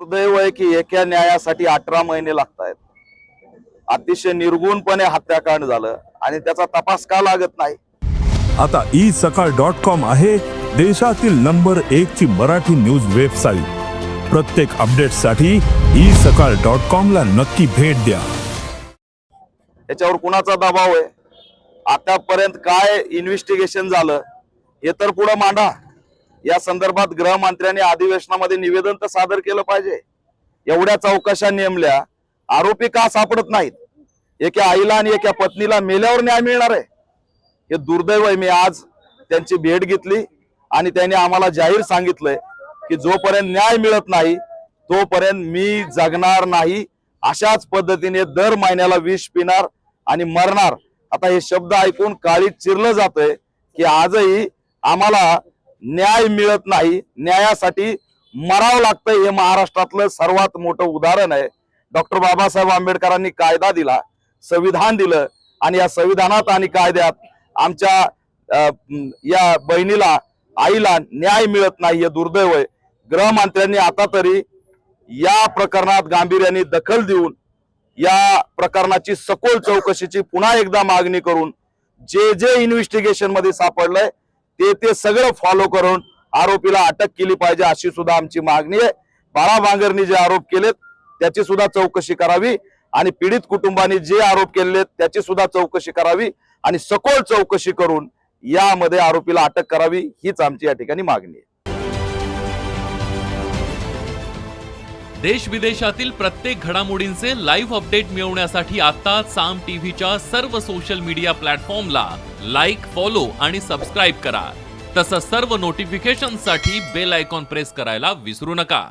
दुर्दैव आहे की एका न्यायासाठी 18 महिने लागतायत. अतिशय निर्गुणपणे हत्याकांड झालं आणि त्याचा तपास का लागत नाही? आता isakal.com आहे देशातील नंबर 1 ची मराठी न्यूज वेबसाईट. प्रत्येक अपडेटसाठी isakal.com ला नक्की भेट द्या. याच्यावर कुणाचा दबाव आहे? आतापर्यंत काय इन्व्हेस्टिगेशन झालं हे तर पुढे मांडा. या संदर्भात गृहमंत्र्यांनी अधिवेशनामध्ये निवेदन तर सादर केलं पाहिजे. एवढ्या चौकशा नेमल्या, आरोपी का सापडत नाहीत? एका आईला आणि एका पत्नीला मेल्यावर न्याय मिळणार आहे? हे दुर्दैव आहे. मी आज त्यांची भेट घेतली आणि त्यांनी आम्हाला जाहीर सांगितलंय की जोपर्यंत न्याय मिळत नाही तोपर्यंत मी जगणार नाही. अशाच पद्धतीने दर महिन्याला विष पिणार आणि मरणार. आता हे शब्द ऐकून काळीज चिरलं जातंय की आजही आम्हाला न्याय मिळत नाही, न्यायासाठी मरावं लागतंय. हे महाराष्ट्रातलं सर्वात मोठं उदाहरण आहे. डॉक्टर बाबासाहेब आंबेडकरांनी कायदा दिला, संविधान दिलं आणि या संविधानात आणि कायद्यात आमच्या या बहिणीला, आईला न्याय मिळत नाही. हे दुर्दैव आहे. गृहमंत्र्यांनी आता तरी या प्रकरणात गांभीर्याने दखल देऊन या प्रकरणाची सखोल चौकशीची पुन्हा एकदा मागणी करून जे जे इन्व्हेस्टिगेशन मध्ये सापडलंय ते सगळं फॉलो करून आरोपीला अटक केली पाहिजे, अशी सुद्धा आमची मागणी आहे. बाळा भांगरनी जे आरोप केलेत त्याची सुद्धा चौकशी करावी आणि पीडित कुटुंबांनी जे आरोप केलेत त्याची सुद्धा चौकशी करावी आणि सखोल चौकशी करून यामध्ये आरोपीला अटक करावी, हीच आमची या ठिकाणी मागणी आहे. देश विदेशातील प्रत्येक घडामोडींचे लाईव्ह अपडेट मिळवण्यासाठी आता साम टीव्हीच्या सर्व सोशल मीडिया प्लॅटफॉर्मला लाईक, फॉलो आणि सबस्क्राईब करा. तसंच सर्व नोटिफिकेशनसाठी बेल आयकॉन प्रेस करायला विसरू नका.